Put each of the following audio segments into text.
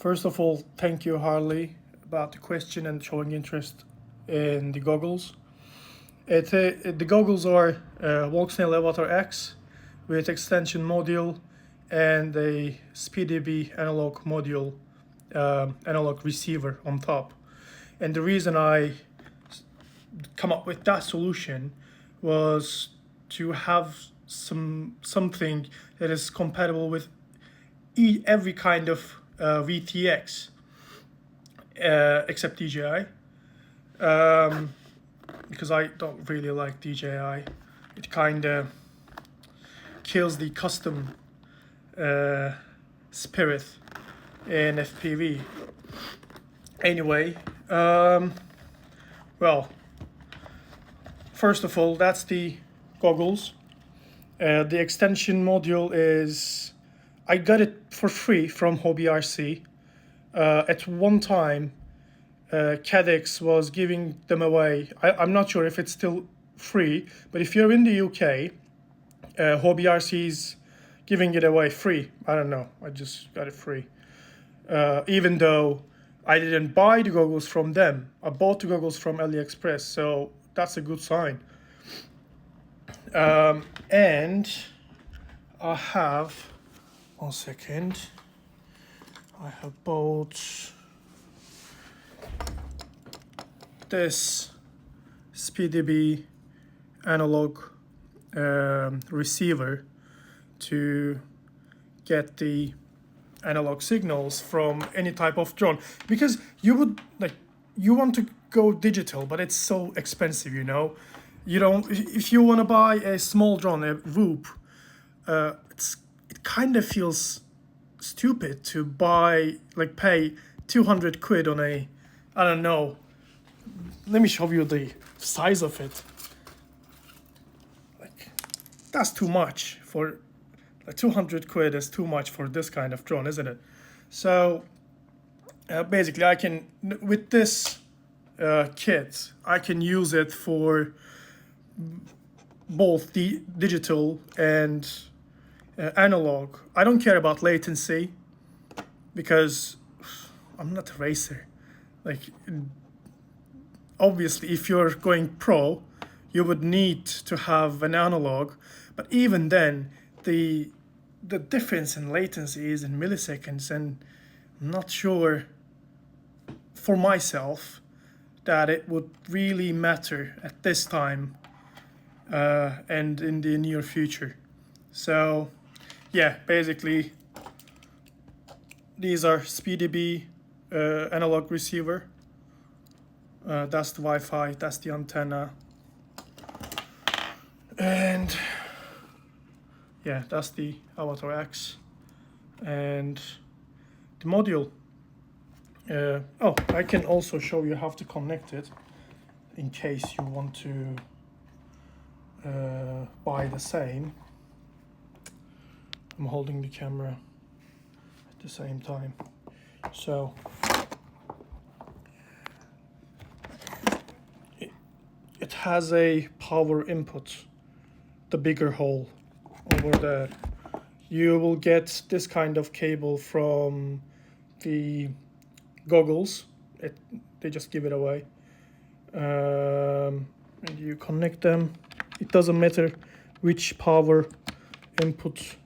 First of all, thank you, Harley, about the question and showing interest in the goggles. The goggles are walksnail Avatar X with extension module and a SpeedDB analog module, analog receiver on top. And the reason I come up with that solution was to have something that is compatible with every kind of VTX except DJI, because I don't really like DJI. It kind of kills the custom spirit in FPV. Anyway, well, first of all, that's the goggles. The extension module is, I got it for free from Hobby RC. At one time, CADX was giving them away. I'm not sure if it's still free, but if you're in the UK, Hobby RC is giving it away free. I don't know, I just got it free. Even though I didn't buy the goggles from them, I bought the goggles from AliExpress, so that's a good sign. And I have, 1 second, I have bought this SpeedDB analog receiver to get the analog signals from any type of drone, because you want to go digital, but it's so expensive, you know. You don't, if you want to buy a small drone, a Whoop, it kind of feels stupid to pay 200 quid on a, I don't know, let me show you the size of it. That's too much for, 200 quid is too much for this kind of drone, isn't it? So basically I can, with this kit, I can use it for both the digital and analog. I don't care about latency because I'm not a racer. Obviously, if you're going pro, you would need to have an analog, but even then, the difference in latency is in milliseconds, and I'm not sure for myself that it would really matter at this time and in the near future. So yeah, basically these are SpeedDB analog receiver. That's the Wi-Fi, that's the antenna, and yeah, that's the Avatar X and the module. Oh, I can also show you how to connect it in case you want to buy the same. I'm holding the camera at the same time. So it has a power input, the bigger hole over there. You will get this kind of cable from the goggles. They just give it away. And you connect them. It doesn't matter which power input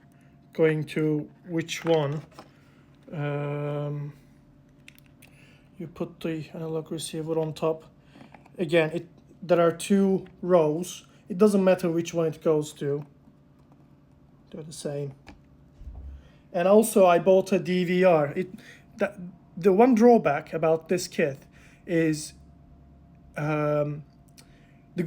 going to which one. You put the analog receiver on top. Again, there are 2 rows. It doesn't matter which one it goes to. They're the same. And also I bought a DVR. The one drawback about this kit is the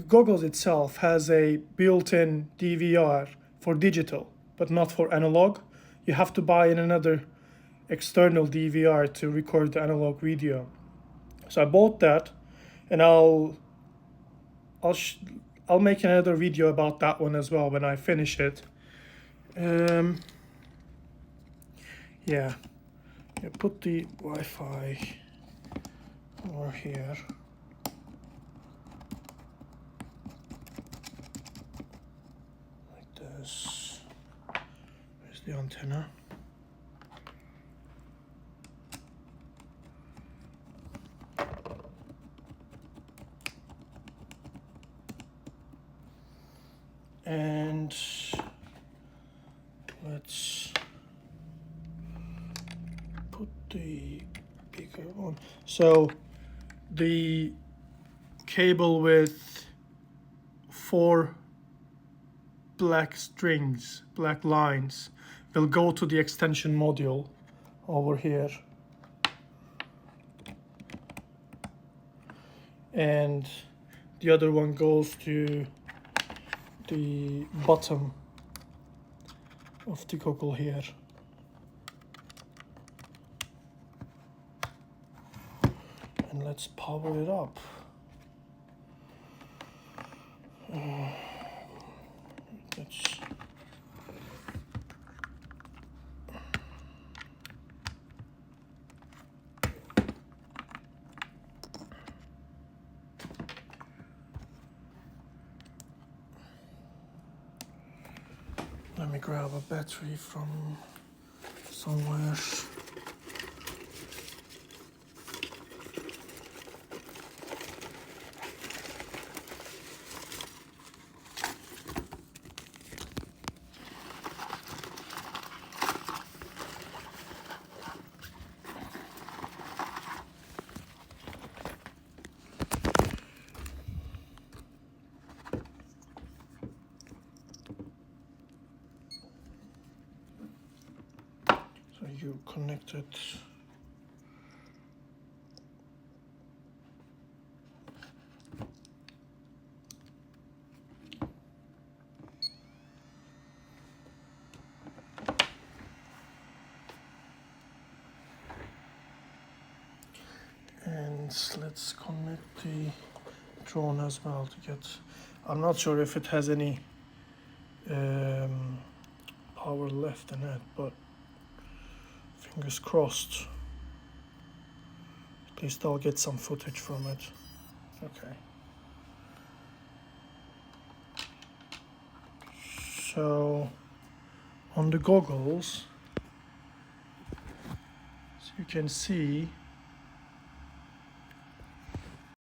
goggles itself has a built-in DVR for digital, but not for analog. You have to buy another external DVR to record the analog video. So I bought that, and I'll make another video about that one as well when I finish it. Yeah, you put the Wi-Fi over here. Like this. There's the antenna. Let's put the bigger one. So the cable with 4 black strings, black lines, will go to the extension module over here. And the other one goes to the bottom of the goggle here. And let's power it up. Let's let me grab a battery from somewhere. So you connect it. And let's connect the drone as well to get. I'm not sure if it has any power left in it, but fingers crossed. At least I'll get some footage from it. Okay. So on the goggles, as you can see,